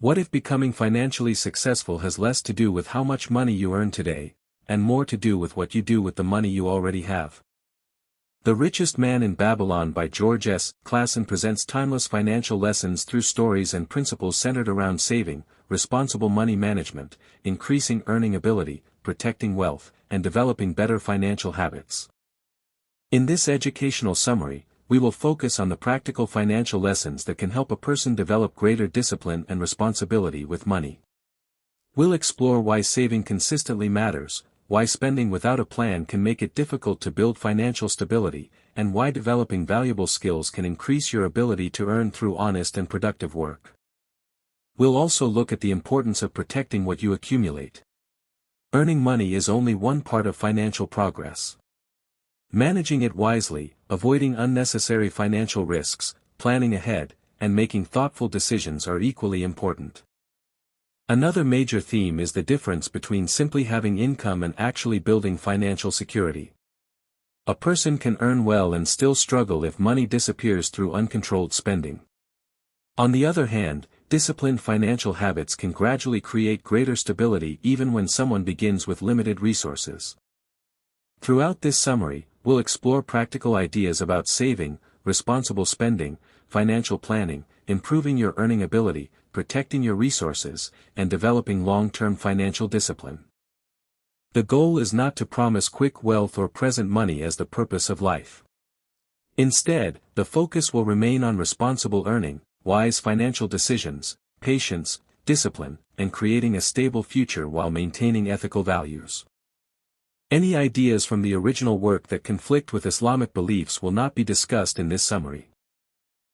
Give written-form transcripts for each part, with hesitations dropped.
What if becoming financially successful has less to do with how much money you earn today, and more to do with what you do with the money you already have? The Richest Man in Babylon by George S. Clason presents timeless financial lessons through stories and principles centered around saving, responsible money management, increasing earning ability, protecting wealth, and developing better financial habits. In this educational summary, we will focus on the practical financial lessons that can help a person develop greater discipline and responsibility with money. We'll explore why saving consistently matters, why spending without a plan can make it difficult to build financial stability, and why developing valuable skills can increase your ability to earn through honest and productive work. We'll also look at the importance of protecting what you accumulate. Earning money is only one part of financial progress. Managing it wisely, avoiding unnecessary financial risks, planning ahead, and making thoughtful decisions are equally important. Another major theme is the difference between simply having income and actually building financial security. A person can earn well and still struggle if money disappears through uncontrolled spending. On the other hand, disciplined financial habits can gradually create greater stability even when someone begins with limited resources. Throughout this summary, we'll explore practical ideas about saving, responsible spending, financial planning, improving your earning ability, protecting your resources, and developing long-term financial discipline. The goal is not to promise quick wealth or present money as the purpose of life. Instead, the focus will remain on responsible earning, wise financial decisions, patience, discipline, and creating a stable future while maintaining ethical values. Any ideas from the original work that conflict with Islamic beliefs will not be discussed in this summary.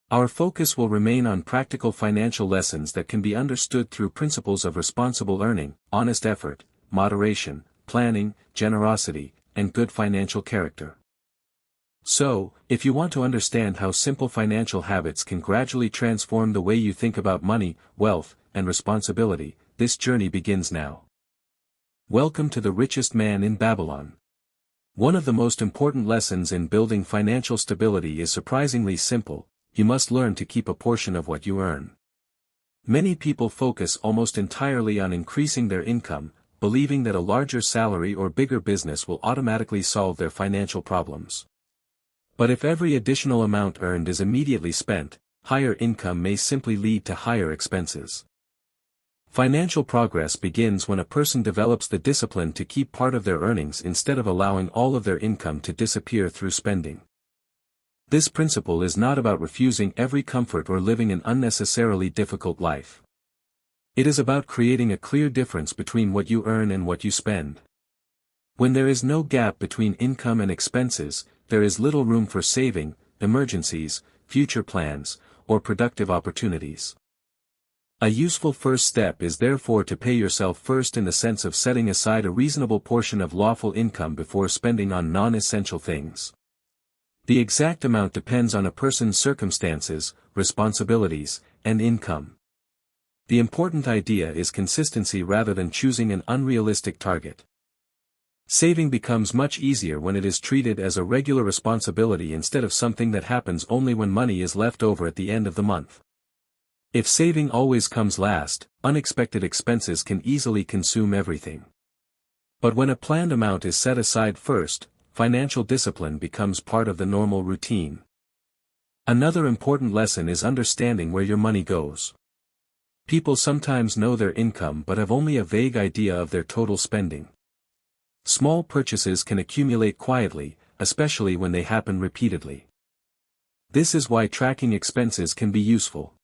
Our focus will remain on practical financial lessons that can be understood through principles of responsible earning, honest effort, moderation, planning, generosity, and good financial character. So, if you want to understand how simple financial habits can gradually transform the way you think about money, wealth, and responsibility, this journey begins now. Welcome to the Richest Man in Babylon. One of the most important lessons in building financial stability is surprisingly simple: you must learn to keep a portion of what you earn. Many people focus almost entirely on increasing their income, believing that a larger salary or bigger business will automatically solve their financial problems. But if every additional amount earned is immediately spent, higher income may simply lead to higher expenses. Financial progress begins when a person develops the discipline to keep part of their earnings instead of allowing all of their income to disappear through spending. This principle is not about refusing every comfort or living an unnecessarily difficult life. It is about creating a clear difference between what you earn and what you spend. When there is no gap between income and expenses, there is little room for saving, emergencies, future plans, or productive opportunities. A useful first step is therefore to pay yourself first in the sense of setting aside a reasonable portion of lawful income before spending on non-essential things. The exact amount depends on a person's circumstances, responsibilities, and income. The important idea is consistency rather than choosing an unrealistic target. Saving becomes much easier when it is treated as a regular responsibility instead of something that happens only when money is left over at the end of the month. If saving always comes last, unexpected expenses can easily consume everything. But when a planned amount is set aside first, financial discipline becomes part of the normal routine. Another important lesson is understanding where your money goes. People sometimes know their income but have only a vague idea of their total spending. Small purchases can accumulate quietly, especially when they happen repeatedly. This is why tracking expenses can be useful.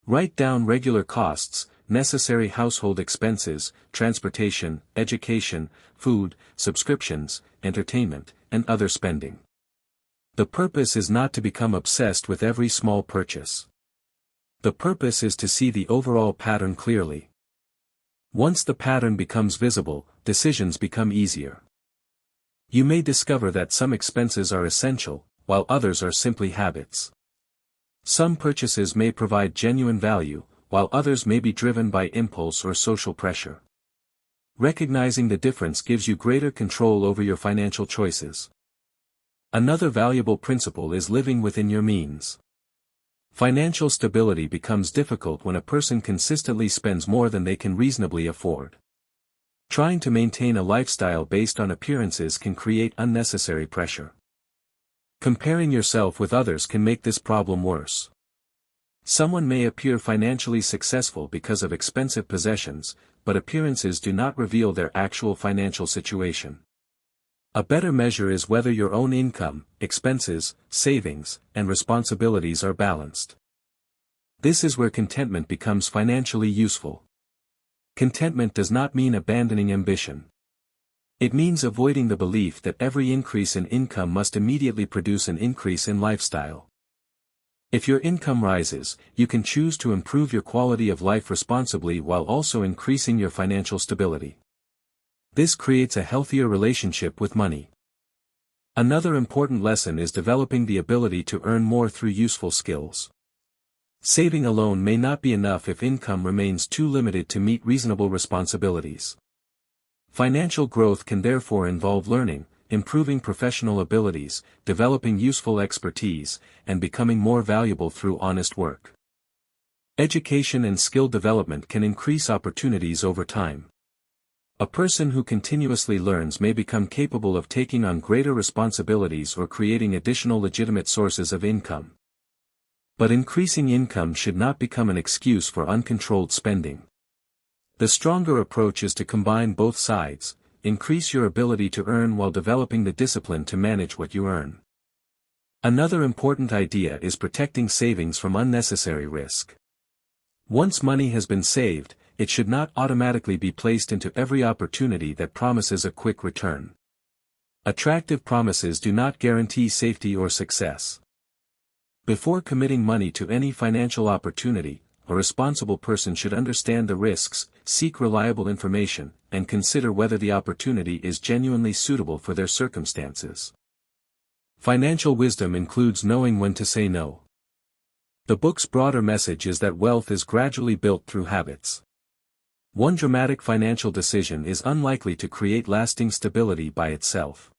Write down regular costs, necessary household expenses, transportation, education, food, subscriptions, entertainment, and other spending. The purpose is not to become obsessed with every small purchase. The purpose is to see the overall pattern clearly. Once the pattern becomes visible, decisions become easier. You may discover that some expenses are essential, while others are simply habits. Some purchases may provide genuine value, while others may be driven by impulse or social pressure. Recognizing the difference gives you greater control over your financial choices. Another valuable principle is living within your means. Financial stability becomes difficult when a person consistently spends more than they can reasonably afford. Trying to maintain a lifestyle based on appearances can create unnecessary pressure. Comparing yourself with others can make this problem worse. Someone may appear financially successful because of expensive possessions, but appearances do not reveal their actual financial situation. A better measure is whether your own income, expenses, savings, and responsibilities are balanced. This is where contentment becomes financially useful. Contentment does not mean abandoning ambition. It means avoiding the belief that every increase in income must immediately produce an increase in lifestyle. If your income rises, you can choose to improve your quality of life responsibly while also increasing your financial stability. This creates a healthier relationship with money. Another important lesson is developing the ability to earn more through useful skills. Saving alone may not be enough if income remains too limited to meet reasonable responsibilities. Financial growth can therefore involve learning, improving professional abilities, developing useful expertise, and becoming more valuable through honest work. Education and skill development can increase opportunities over time. A person who continuously learns may become capable of taking on greater responsibilities or creating additional legitimate sources of income. But increasing income should not become an excuse for uncontrolled spending. The stronger approach is to combine both sides, increase your ability to earn while developing the discipline to manage what you earn. Another important idea is protecting savings from unnecessary risk. Once money has been saved, it should not automatically be placed into every opportunity that promises a quick return. Attractive promises do not guarantee safety or success. Before committing money to any financial opportunity, a responsible person should understand the risks, seek reliable information, and consider whether the opportunity is genuinely suitable for their circumstances. Financial wisdom includes knowing when to say no. The book's broader message is that wealth is gradually built through habits. One dramatic financial decision is unlikely to create lasting stability by itself.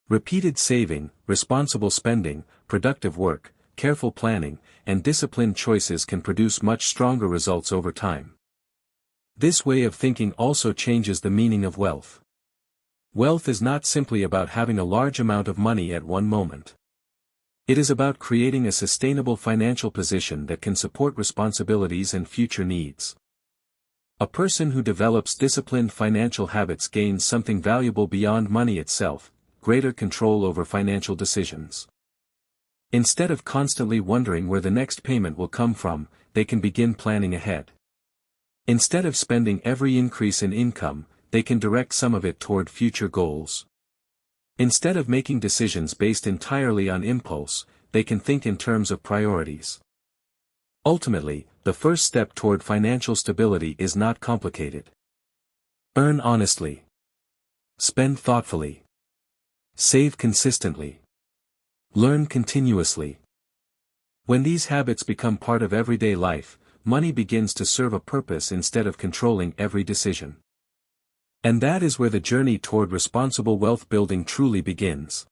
Repeated saving, responsible spending, productive work, careful planning, and disciplined choices can produce much stronger results over time. This way of thinking also changes the meaning of wealth. Wealth is not simply about having a large amount of money at one moment. It is about creating a sustainable financial position that can support responsibilities and future needs. A person who develops disciplined financial habits gains something valuable beyond money itself: greater control over financial decisions. Instead of constantly wondering where the next payment will come from, they can begin planning ahead. Instead of spending every increase in income, they can direct some of it toward future goals. Instead of making decisions based entirely on impulse, they can think in terms of priorities. Ultimately, the first step toward financial stability is not complicated. Earn honestly. Spend thoughtfully. Save consistently. Learn continuously. When these habits become part of everyday life, money begins to serve a purpose instead of controlling every decision. And that is where the journey toward responsible wealth building truly begins.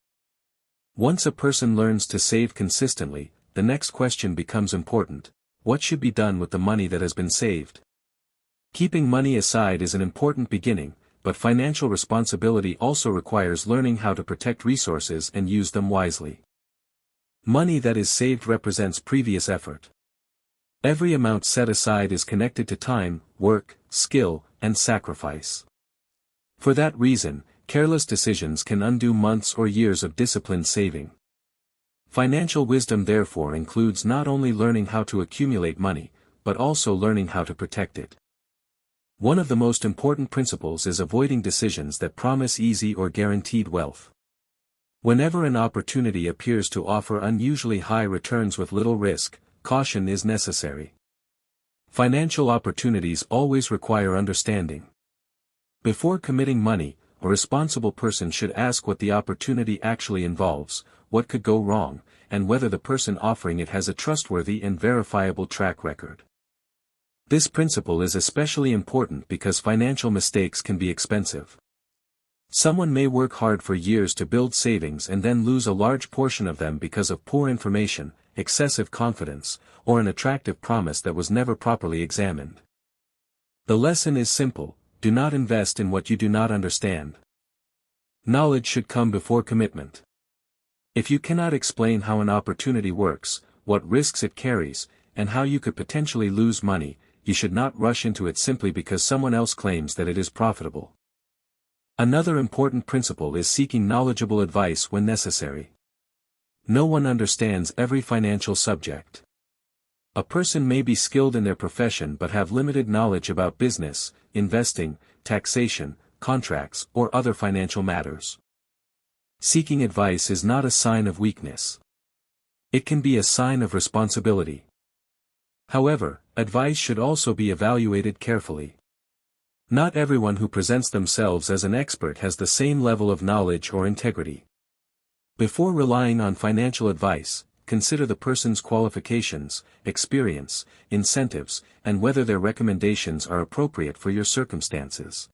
Once a person learns to save consistently, the next question becomes important: what should be done with the money that has been saved? Keeping money aside is an important beginning, but financial responsibility also requires learning how to protect resources and use them wisely. Money that is saved represents previous effort. Every amount set aside is connected to time, work, skill, and sacrifice. For that reason, careless decisions can undo months or years of disciplined saving. Financial wisdom therefore includes not only learning how to accumulate money, but also learning how to protect it. One of the most important principles is avoiding decisions that promise easy or guaranteed wealth. Whenever an opportunity appears to offer unusually high returns with little risk, caution is necessary. Financial opportunities always require understanding. Before committing money, a responsible person should ask what the opportunity actually involves, what could go wrong, and whether the person offering it has a trustworthy and verifiable track record. This principle is especially important because financial mistakes can be expensive. Someone may work hard for years to build savings and then lose a large portion of them because of poor information, excessive confidence, or an attractive promise that was never properly examined. The lesson is simple: do not invest in what you do not understand. Knowledge should come before commitment. If you cannot explain how an opportunity works, what risks it carries, and how you could potentially lose money, you should not rush into it simply because someone else claims that it is profitable. Another important principle is seeking knowledgeable advice when necessary. No one understands every financial subject. A person may be skilled in their profession but have limited knowledge about business, investing, taxation, contracts, or other financial matters. Seeking advice is not a sign of weakness. It can be a sign of responsibility. However, advice should also be evaluated carefully. Not everyone who presents themselves as an expert has the same level of knowledge or integrity. Before relying on financial advice, consider the person's qualifications, experience, incentives, and whether their recommendations are appropriate for your circumstances.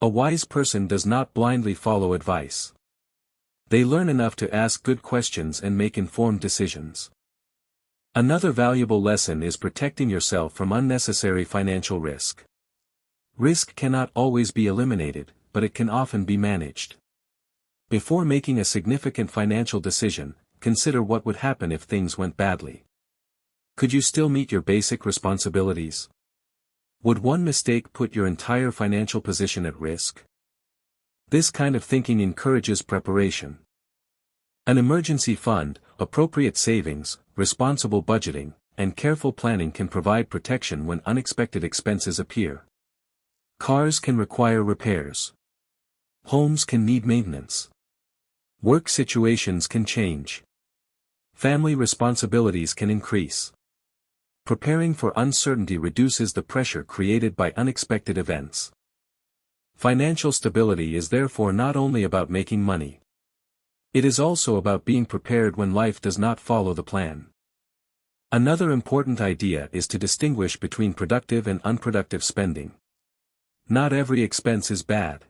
A wise person does not blindly follow advice. They learn enough to ask good questions and make informed decisions. Another valuable lesson is protecting yourself from unnecessary financial risk. Risk cannot always be eliminated, but it can often be managed. Before making a significant financial decision, consider what would happen if things went badly. Could you still meet your basic responsibilities? Would one mistake put your entire financial position at risk? This kind of thinking encourages preparation. An emergency fund, appropriate savings, responsible budgeting, and careful planning can provide protection when unexpected expenses appear. Cars can require repairs. Homes can need maintenance. Work situations can change. Family responsibilities can increase. Preparing for uncertainty reduces the pressure created by unexpected events. Financial stability is therefore not only about making money. It is also about being prepared when life does not follow the plan. Another important idea is to distinguish between productive and unproductive spending. Not every expense is bad.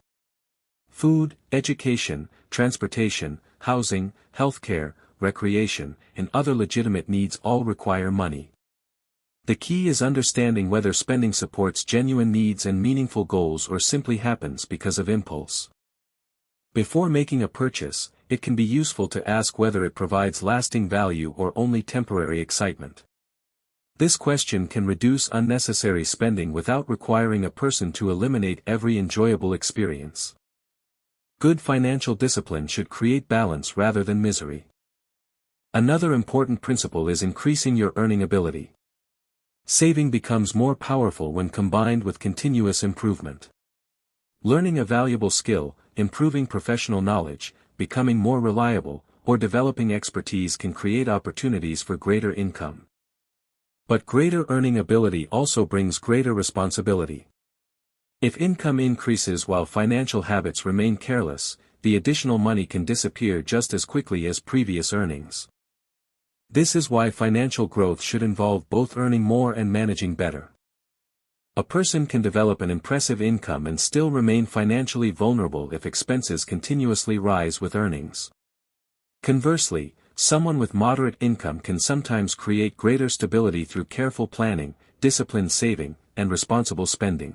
Food, education, transportation, housing, healthcare, recreation, and other legitimate needs all require money. The key is understanding whether spending supports genuine needs and meaningful goals or simply happens because of impulse. Before making a purchase, it can be useful to ask whether it provides lasting value or only temporary excitement. This question can reduce unnecessary spending without requiring a person to eliminate every enjoyable experience. Good financial discipline should create balance rather than misery. Another important principle is increasing your earning ability. Saving becomes more powerful when combined with continuous improvement. Learning a valuable skill, improving professional knowledge, becoming more reliable, or developing expertise can create opportunities for greater income. But greater earning ability also brings greater responsibility. If income increases while financial habits remain careless, the additional money can disappear just as quickly as previous earnings. This is why financial growth should involve both earning more and managing better. A person can develop an impressive income and still remain financially vulnerable if expenses continuously rise with earnings. Conversely, someone with moderate income can sometimes create greater stability through careful planning, disciplined saving, and responsible spending.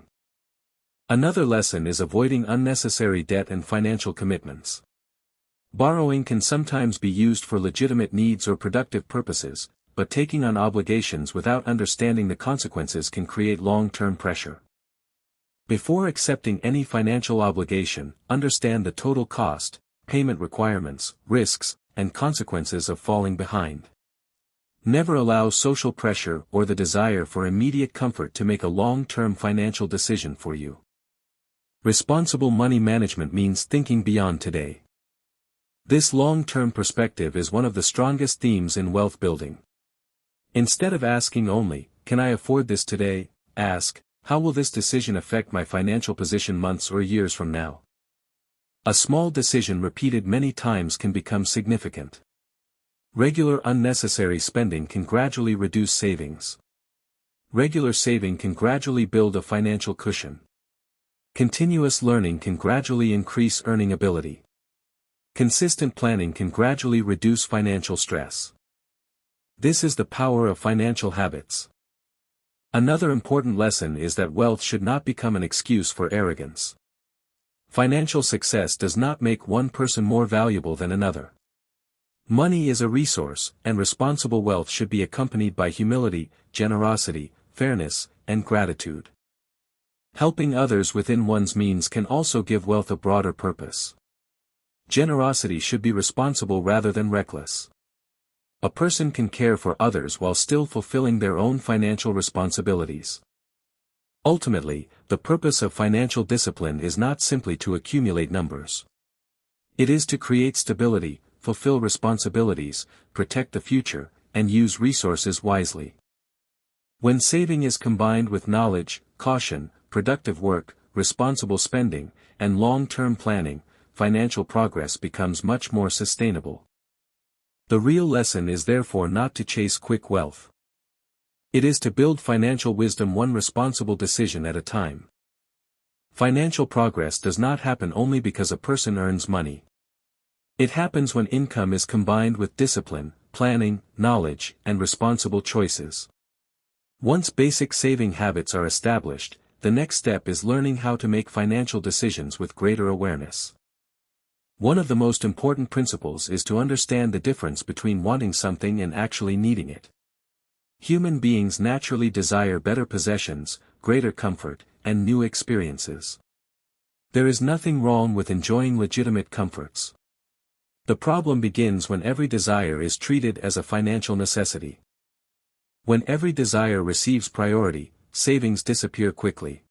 Another lesson is avoiding unnecessary debt and financial commitments. Borrowing can sometimes be used for legitimate needs or productive purposes, but taking on obligations without understanding the consequences can create long-term pressure. Before accepting any financial obligation, understand the total cost, payment requirements, risks, and consequences of falling behind. Never allow social pressure or the desire for immediate comfort to make a long-term financial decision for you. Responsible money management means thinking beyond today. This long-term perspective is one of the strongest themes in wealth building. Instead of asking only, "Can I afford this today?" ask, "How will this decision affect my financial position months or years from now?" A small decision repeated many times can become significant. Regular unnecessary spending can gradually reduce savings. Regular saving can gradually build a financial cushion. Continuous learning can gradually increase earning ability. Consistent planning can gradually reduce financial stress. This is the power of financial habits. Another important lesson is that wealth should not become an excuse for arrogance. Financial success does not make one person more valuable than another. Money is a resource, and responsible wealth should be accompanied by humility, generosity, fairness, and gratitude. Helping others within one's means can also give wealth a broader purpose. Generosity should be responsible rather than reckless. A person can care for others while still fulfilling their own financial responsibilities. Ultimately, the purpose of financial discipline is not simply to accumulate numbers. It is to create stability, fulfill responsibilities, protect the future, and use resources wisely. When saving is combined with knowledge, caution, productive work, responsible spending, and long-term planning, financial progress becomes much more sustainable. The real lesson is therefore not to chase quick wealth. It is to build financial wisdom one responsible decision at a time. Financial progress does not happen only because a person earns money. It happens when income is combined with discipline, planning, knowledge, and responsible choices. Once basic saving habits are established, the next step is learning how to make financial decisions with greater awareness. One of the most important principles is to understand the difference between wanting something and actually needing it. Human beings naturally desire better possessions, greater comfort, and new experiences. There is nothing wrong with enjoying legitimate comforts. The problem begins when every desire is treated as a financial necessity. When every desire receives priority, savings disappear quickly.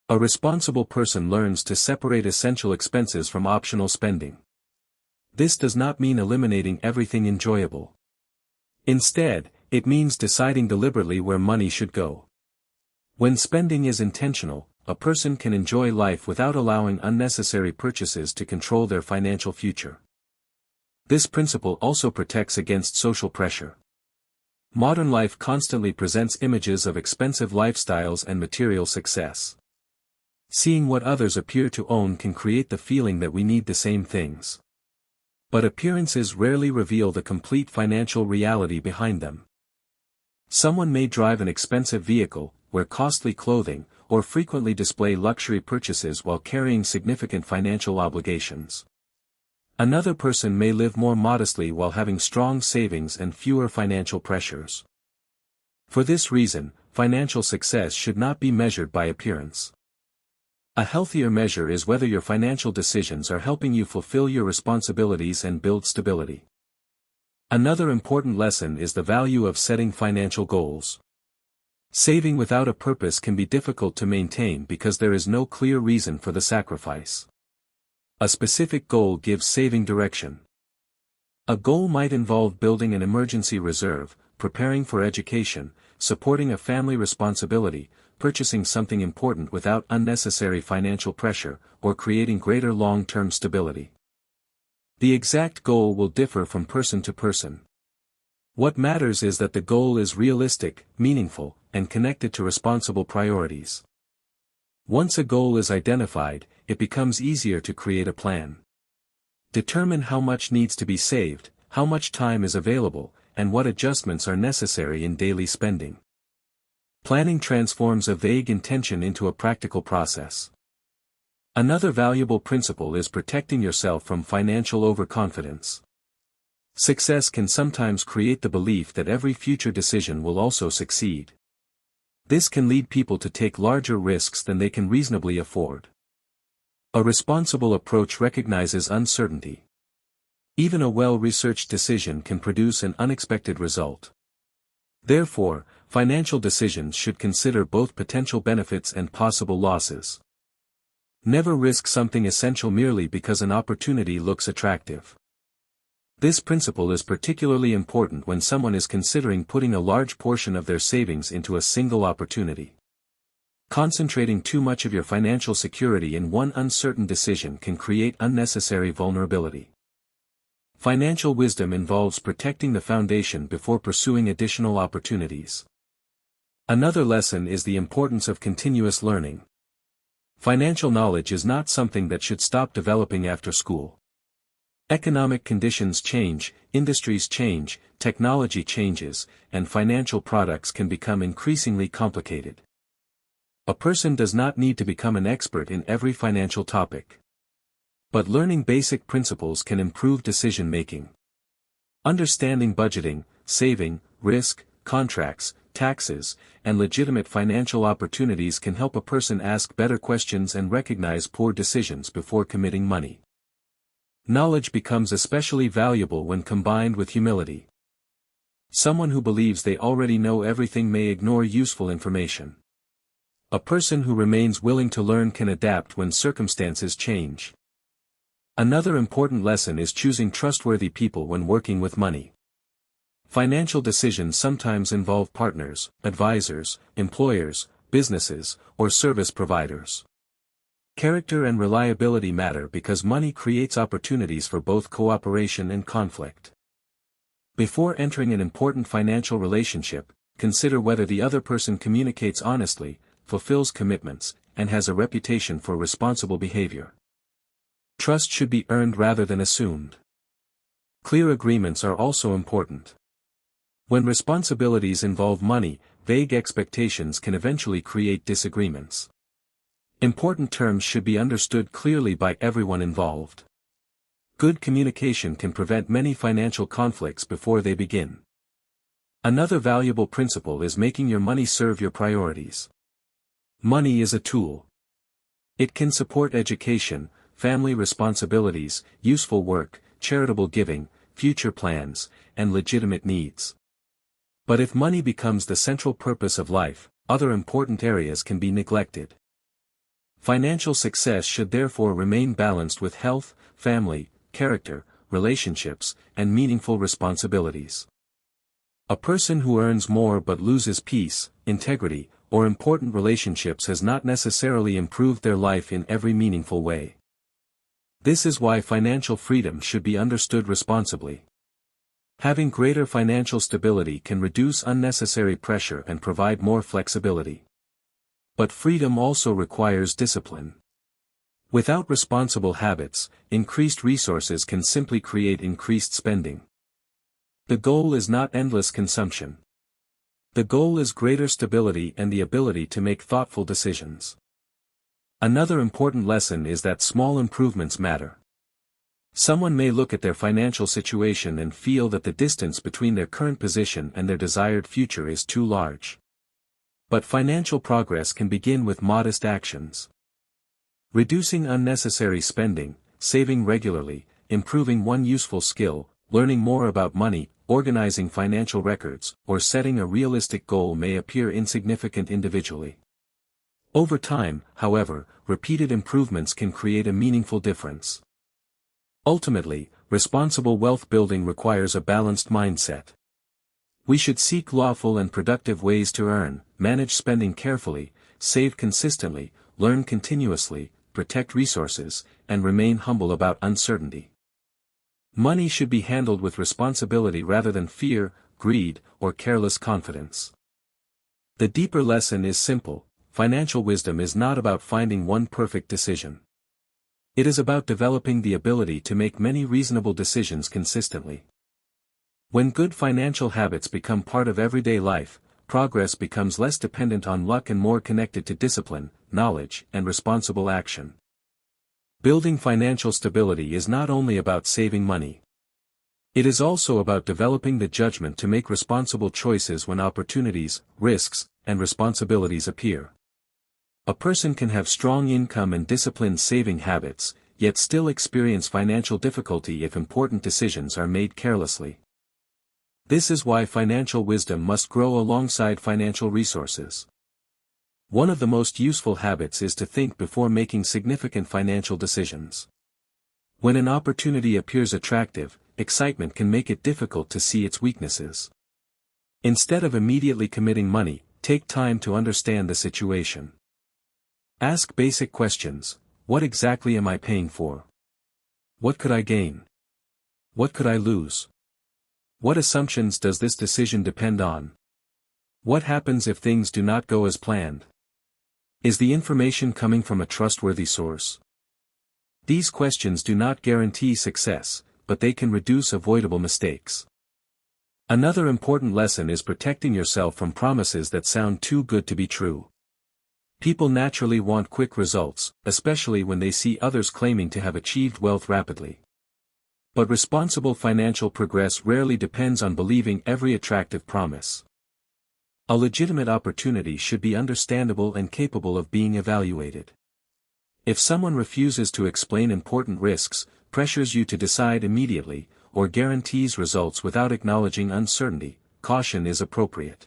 A responsible person learns to separate essential expenses from optional spending. This does not mean eliminating everything enjoyable. Instead, it means deciding deliberately where money should go. When spending is intentional, a person can enjoy life without allowing unnecessary purchases to control their financial future. This principle also protects against social pressure. Modern life constantly presents images of expensive lifestyles and material success. Seeing what others appear to own can create the feeling that we need the same things. But appearances rarely reveal the complete financial reality behind them. Someone may drive an expensive vehicle, wear costly clothing, or frequently display luxury purchases while carrying significant financial obligations. Another person may live more modestly while having strong savings and fewer financial pressures. For this reason, financial success should not be measured by appearance. A healthier measure is whether your financial decisions are helping you fulfill your responsibilities and build stability. Another important lesson is the value of setting financial goals. Saving without a purpose can be difficult to maintain because there is no clear reason for the sacrifice. A specific goal gives saving direction. A goal might involve building an emergency reserve, preparing for education, supporting a family responsibility, purchasing something important without unnecessary financial pressure, or creating greater long-term stability. The exact goal will differ from person to person. What matters is that the goal is realistic, meaningful, and connected to responsible priorities. Once a goal is identified, it becomes easier to create a plan. Determine how much needs to be saved, how much time is available, and what adjustments are necessary in daily spending. Planning transforms a vague intention into a practical process. Another valuable principle is protecting yourself from financial overconfidence. Success can sometimes create the belief that every future decision will also succeed. This can lead people to take larger risks than they can reasonably afford. A responsible approach recognizes uncertainty. Even a well-researched decision can produce an unexpected result. Therefore, financial decisions should consider both potential benefits and possible losses. Never risk something essential merely because an opportunity looks attractive. This principle is particularly important when someone is considering putting a large portion of their savings into a single opportunity. Concentrating too much of your financial security in one uncertain decision can create unnecessary vulnerability. Financial wisdom involves protecting the foundation before pursuing additional opportunities. Another lesson is the importance of continuous learning. Financial knowledge is not something that should stop developing after school. Economic conditions change, industries change, technology changes, and financial products can become increasingly complicated. A person does not need to become an expert in every financial topic. But learning basic principles can improve decision-making. Understanding budgeting, saving, risk, contracts, taxes, and legitimate financial opportunities can help a person ask better questions and recognize poor decisions before committing money. Knowledge becomes especially valuable when combined with humility. Someone who believes they already know everything may ignore useful information. A person who remains willing to learn can adapt when circumstances change. Another important lesson is choosing trustworthy people when working with money. Financial decisions sometimes involve partners, advisors, employers, businesses, or service providers. Character and reliability matter because money creates opportunities for both cooperation and conflict. Before entering an important financial relationship, consider whether the other person communicates honestly, fulfills commitments, and has a reputation for responsible behavior. Trust should be earned rather than assumed. Clear agreements are also important. When responsibilities involve money, vague expectations can eventually create disagreements. Important terms should be understood clearly by everyone involved. Good communication can prevent many financial conflicts before they begin. Another valuable principle is making your money serve your priorities. Money is a tool. It can support education, family responsibilities, useful work, charitable giving, future plans, and legitimate needs. But if money becomes the central purpose of life, other important areas can be neglected. Financial success should therefore remain balanced with health, family, character, relationships, and meaningful responsibilities. A person who earns more but loses peace, integrity, or important relationships has not necessarily improved their life in every meaningful way. This is why financial freedom should be understood responsibly. Having greater financial stability can reduce unnecessary pressure and provide more flexibility. But freedom also requires discipline. Without responsible habits, increased resources can simply create increased spending. The goal is not endless consumption. The goal is greater stability and the ability to make thoughtful decisions. Another important lesson is that small improvements matter. Someone may look at their financial situation and feel that the distance between their current position and their desired future is too large. But financial progress can begin with modest actions. Reducing unnecessary spending, saving regularly, improving one useful skill, learning more about money, organizing financial records, or setting a realistic goal may appear insignificant individually. Over time, however, repeated improvements can create a meaningful difference. Ultimately, responsible wealth building requires a balanced mindset. We should seek lawful and productive ways to earn, manage spending carefully, save consistently, learn continuously, protect resources, and remain humble about uncertainty. Money should be handled with responsibility rather than fear, greed, or careless confidence. The deeper lesson is simple: financial wisdom is not about finding one perfect decision. It is about developing the ability to make many reasonable decisions consistently. When good financial habits become part of everyday life, progress becomes less dependent on luck and more connected to discipline, knowledge, and responsible action. Building financial stability is not only about saving money. It is also about developing the judgment to make responsible choices when opportunities, risks, and responsibilities appear. A person can have strong income and disciplined saving habits, yet still experience financial difficulty if important decisions are made carelessly. This is why financial wisdom must grow alongside financial resources. One of the most useful habits is to think before making significant financial decisions. When an opportunity appears attractive, excitement can make it difficult to see its weaknesses. Instead of immediately committing money, take time to understand the situation. Ask basic questions: what exactly am I paying for? What could I gain? What could I lose? What assumptions does this decision depend on? What happens if things do not go as planned? Is the information coming from a trustworthy source? These questions do not guarantee success, but they can reduce avoidable mistakes. Another important lesson is protecting yourself from promises that sound too good to be true. People naturally want quick results, especially when they see others claiming to have achieved wealth rapidly. But responsible financial progress rarely depends on believing every attractive promise. A legitimate opportunity should be understandable and capable of being evaluated. If someone refuses to explain important risks, pressures you to decide immediately, or guarantees results without acknowledging uncertainty, caution is appropriate.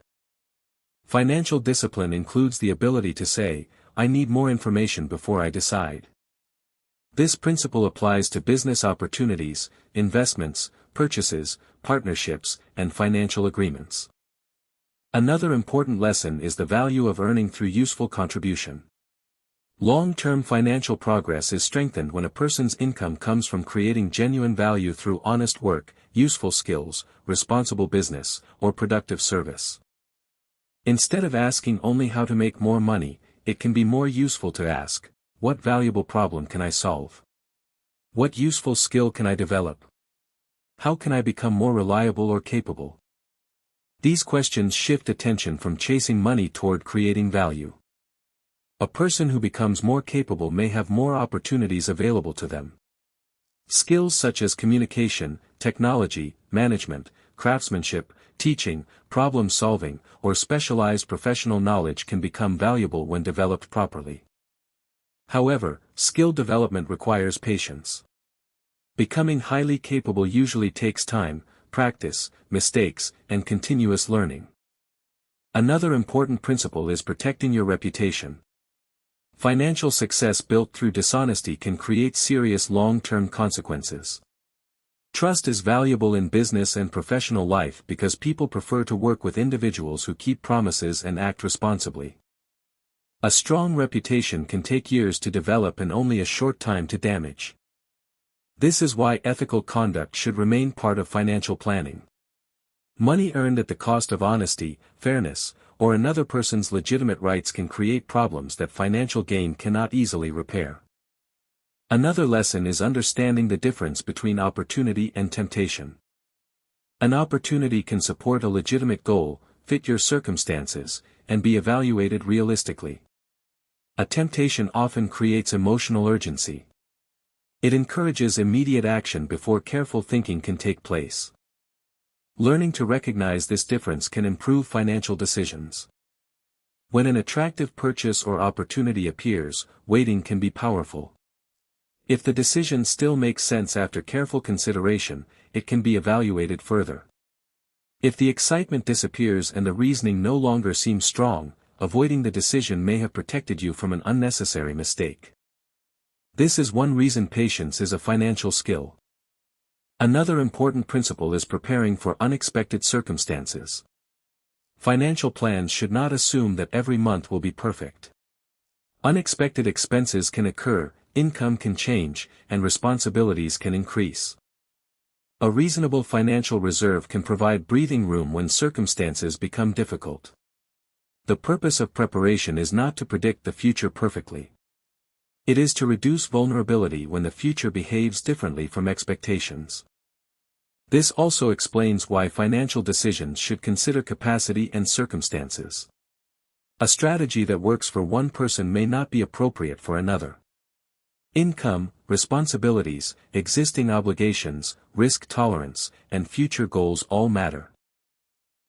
Financial discipline includes the ability to say, "I need more information before I decide." This principle applies to business opportunities, investments, purchases, partnerships, and financial agreements. Another important lesson is the value of earning through useful contribution. Long-term financial progress is strengthened when a person's income comes from creating genuine value through honest work, useful skills, responsible business, or productive service. Instead of asking only how to make more money, it can be more useful to ask, what valuable problem can I solve? What useful skill can I develop? How can I become more reliable or capable? These questions shift attention from chasing money toward creating value. A person who becomes more capable may have more opportunities available to them. Skills such as communication, technology, management, craftsmanship, teaching, problem-solving, or specialized professional knowledge can become valuable when developed properly. However, skill development requires patience. Becoming highly capable usually takes time, practice, mistakes, and continuous learning. Another important principle is protecting your reputation. Financial success built through dishonesty can create serious long-term consequences. Trust is valuable in business and professional life because people prefer to work with individuals who keep promises and act responsibly. A strong reputation can take years to develop and only a short time to damage. This is why ethical conduct should remain part of financial planning. Money earned at the cost of honesty, fairness, or another person's legitimate rights can create problems that financial gain cannot easily repair. Another lesson is understanding the difference between opportunity and temptation. An opportunity can support a legitimate goal, fit your circumstances, and be evaluated realistically. A temptation often creates emotional urgency. It encourages immediate action before careful thinking can take place. Learning to recognize this difference can improve financial decisions. When an attractive purchase or opportunity appears, waiting can be powerful. If the decision still makes sense after careful consideration, it can be evaluated further. If the excitement disappears and the reasoning no longer seems strong, avoiding the decision may have protected you from an unnecessary mistake. This is one reason patience is a financial skill. Another important principle is preparing for unexpected circumstances. Financial plans should not assume that every month will be perfect. Unexpected expenses can occur, income can change, and responsibilities can increase. A reasonable financial reserve can provide breathing room when circumstances become difficult. The purpose of preparation is not to predict the future perfectly. It is to reduce vulnerability when the future behaves differently from expectations. This also explains why financial decisions should consider capacity and circumstances. A strategy that works for one person may not be appropriate for another. Income, responsibilities, existing obligations, risk tolerance, and future goals all matter.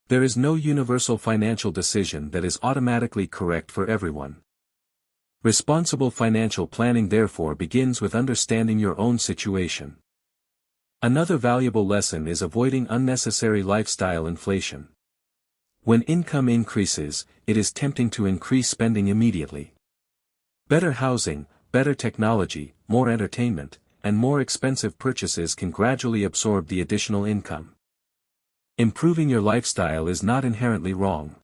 There is no universal financial decision that is automatically correct for everyone. Responsible financial planning therefore begins with understanding your own situation. Another valuable lesson is avoiding unnecessary lifestyle inflation. When income increases, it is tempting to increase spending immediately. Better housing, better technology, more entertainment, and more expensive purchases can gradually absorb the additional income. Improving your lifestyle is not inherently wrong.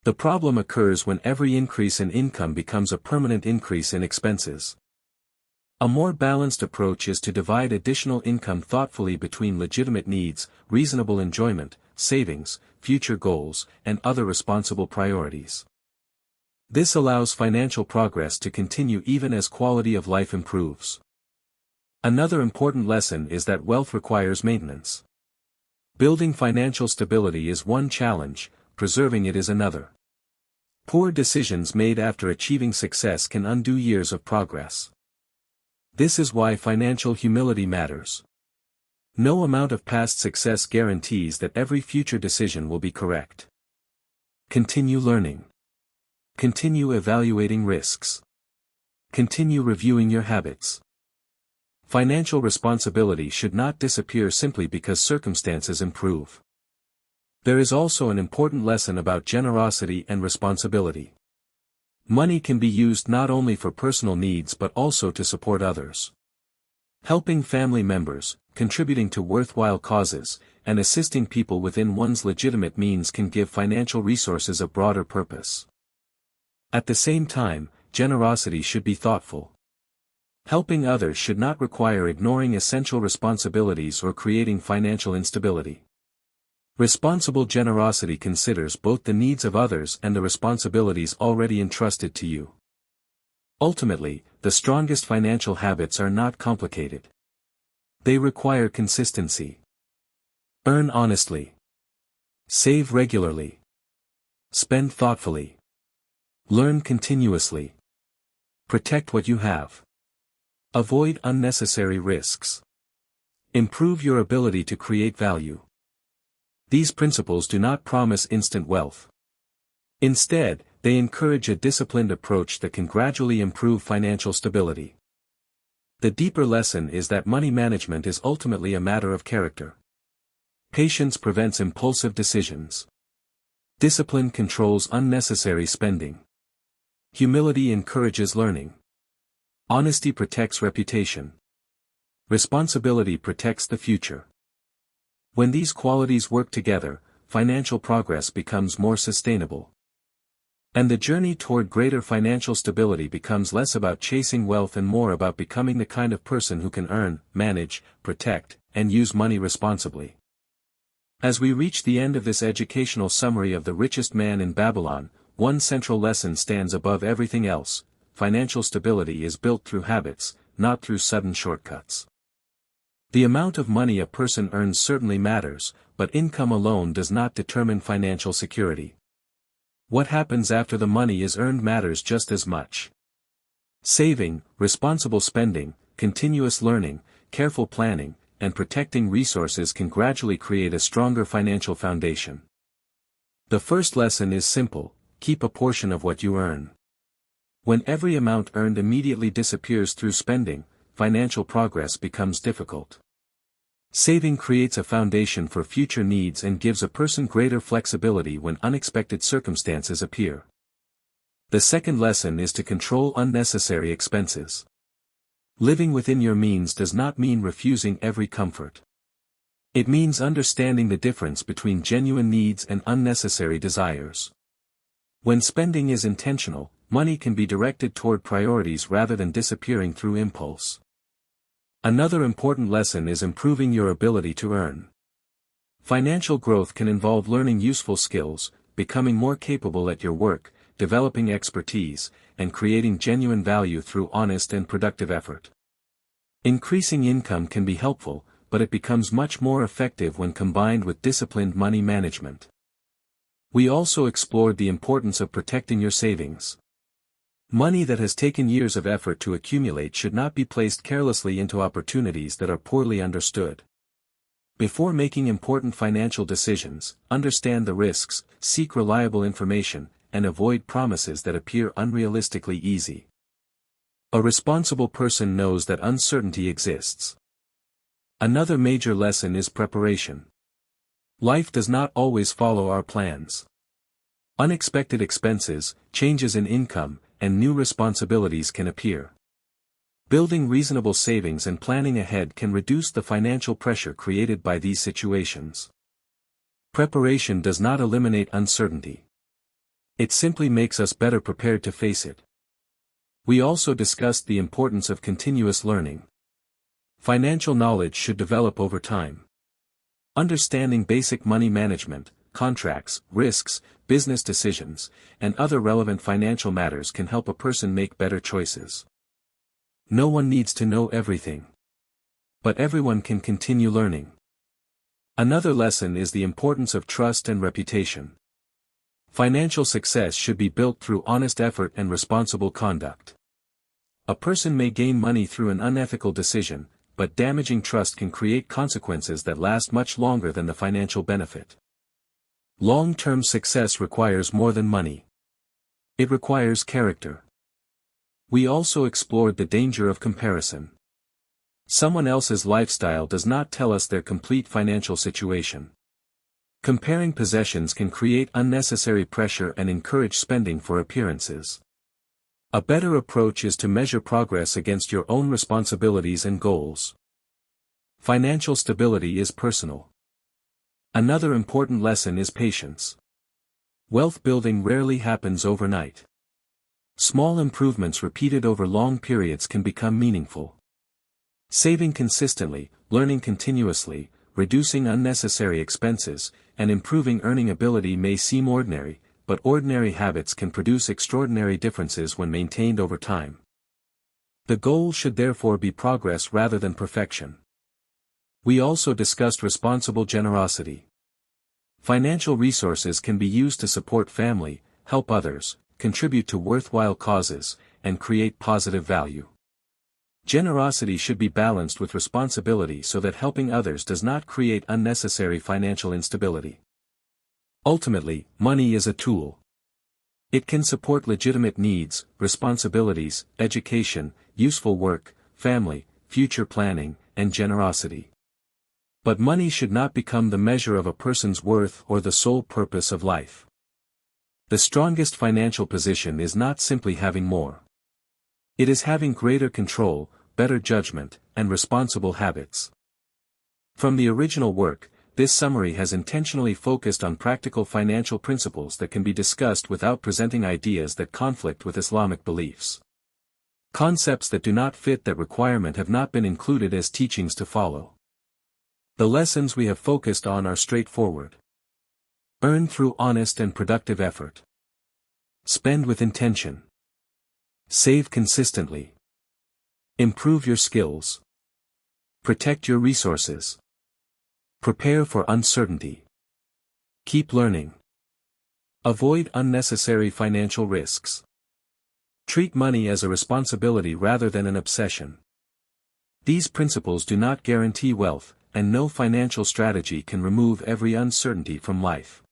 The problem occurs when every increase in income becomes a permanent increase in expenses. A more balanced approach is to divide additional income thoughtfully between legitimate needs, reasonable enjoyment, savings, future goals, and other responsible priorities. This allows financial progress to continue even as quality of life improves. Another important lesson is that wealth requires maintenance. Building financial stability is one challenge, preserving it is another. Poor decisions made after achieving success can undo years of progress. This is why financial humility matters. No amount of past success guarantees that every future decision will be correct. Continue learning. Continue evaluating risks. Continue reviewing your habits. Financial responsibility should not disappear simply because circumstances improve. There is also an important lesson about generosity and responsibility. Money can be used not only for personal needs but also to support others. Helping family members, contributing to worthwhile causes, and assisting people within one's legitimate means can give financial resources a broader purpose. At the same time, generosity should be thoughtful. Helping others should not require ignoring essential responsibilities or creating financial instability. Responsible generosity considers both the needs of others and the responsibilities already entrusted to you. Ultimately, the strongest financial habits are not complicated. They require consistency. Earn honestly. Save regularly. Spend thoughtfully. Learn continuously. Protect what you have. Avoid unnecessary risks. Improve your ability to create value. These principles do not promise instant wealth. Instead, they encourage a disciplined approach that can gradually improve financial stability. The deeper lesson is that money management is ultimately a matter of character. Patience prevents impulsive decisions. Discipline controls unnecessary spending. Humility encourages learning. Honesty protects reputation. Responsibility protects the future. When these qualities work together, financial progress becomes more sustainable. And the journey toward greater financial stability becomes less about chasing wealth and more about becoming the kind of person who can earn, manage, protect, and use money responsibly. As we reach the end of this educational summary of The Richest Man in Babylon, one central lesson stands above everything else: financial stability is built through habits, not through sudden shortcuts. The amount of money a person earns certainly matters, but income alone does not determine financial security. What happens after the money is earned matters just as much. Saving, responsible spending, continuous learning, careful planning, and protecting resources can gradually create a stronger financial foundation. The first lesson is simple: keep a portion of what you earn. When every amount earned immediately disappears through spending, financial progress becomes difficult. Saving creates a foundation for future needs and gives a person greater flexibility when unexpected circumstances appear. The second lesson is to control unnecessary expenses. Living within your means does not mean refusing every comfort. It means understanding the difference between genuine needs and unnecessary desires. When spending is intentional, money can be directed toward priorities rather than disappearing through impulse. Another important lesson is improving your ability to earn. Financial growth can involve learning useful skills, becoming more capable at your work, developing expertise, and creating genuine value through honest and productive effort. Increasing income can be helpful, but it becomes much more effective when combined with disciplined money management. We also explored the importance of protecting your savings. Money that has taken years of effort to accumulate should not be placed carelessly into opportunities that are poorly understood. Before making important financial decisions, understand the risks, seek reliable information, and avoid promises that appear unrealistically easy. A responsible person knows that uncertainty exists. Another major lesson is preparation. Life does not always follow our plans. Unexpected expenses, changes in income, and new responsibilities can appear. Building reasonable savings and planning ahead can reduce the financial pressure created by these situations. Preparation does not eliminate uncertainty. It simply makes us better prepared to face it. We also discussed the importance of continuous learning. Financial knowledge should develop over time. Understanding basic money management, contracts, risks, business decisions, and other relevant financial matters can help a person make better choices. No one needs to know everything. But everyone can continue learning. Another lesson is the importance of trust and reputation. Financial success should be built through honest effort and responsible conduct. A person may gain money through an unethical decision, but damaging trust can create consequences that last much longer than the financial benefit. Long-term success requires more than money. It requires character. We also explored the danger of comparison. Someone else's lifestyle does not tell us their complete financial situation. Comparing possessions can create unnecessary pressure and encourage spending for appearances. A better approach is to measure progress against your own responsibilities and goals. Financial stability is personal. Another important lesson is patience. Wealth building rarely happens overnight. Small improvements repeated over long periods can become meaningful. Saving consistently, learning continuously, reducing unnecessary expenses, and improving earning ability may seem ordinary, but ordinary habits can produce extraordinary differences when maintained over time. The goal should therefore be progress rather than perfection. We also discussed responsible generosity. Financial resources can be used to support family, help others, contribute to worthwhile causes, and create positive value. Generosity should be balanced with responsibility so that helping others does not create unnecessary financial instability. Ultimately, money is a tool. It can support legitimate needs, responsibilities, education, useful work, family, future planning, and generosity. But money should not become the measure of a person's worth or the sole purpose of life. The strongest financial position is not simply having more. It is having greater control, better judgment, and responsible habits. From the original work, this summary has intentionally focused on practical financial principles that can be discussed without presenting ideas that conflict with Islamic beliefs. Concepts that do not fit that requirement have not been included as teachings to follow. The lessons we have focused on are straightforward. Earn through honest and productive effort. Spend with intention. Save consistently. Improve your skills. Protect your resources. Prepare for uncertainty. Keep learning. Avoid unnecessary financial risks. Treat money as a responsibility rather than an obsession. These principles do not guarantee wealth, and no financial strategy can remove every uncertainty from life.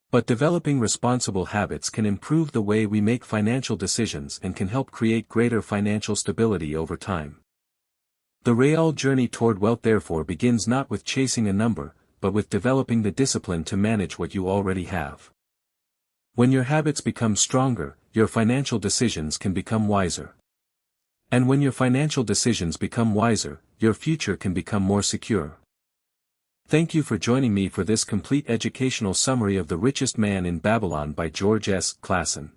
But developing responsible habits can improve the way we make financial decisions and can help create greater financial stability over time. The real journey toward wealth therefore begins not with chasing a number, but with developing the discipline to manage what you already have. When your habits become stronger, your financial decisions can become wiser. And when your financial decisions become wiser, your future can become more secure. Thank you for joining me for this complete educational summary of The Richest Man in Babylon by George S. Clason.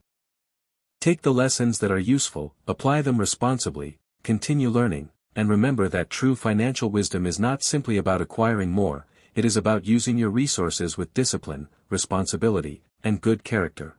Take the lessons that are useful, apply them responsibly, continue learning, and remember that true financial wisdom is not simply about acquiring more, it is about using your resources with discipline, responsibility, and good character.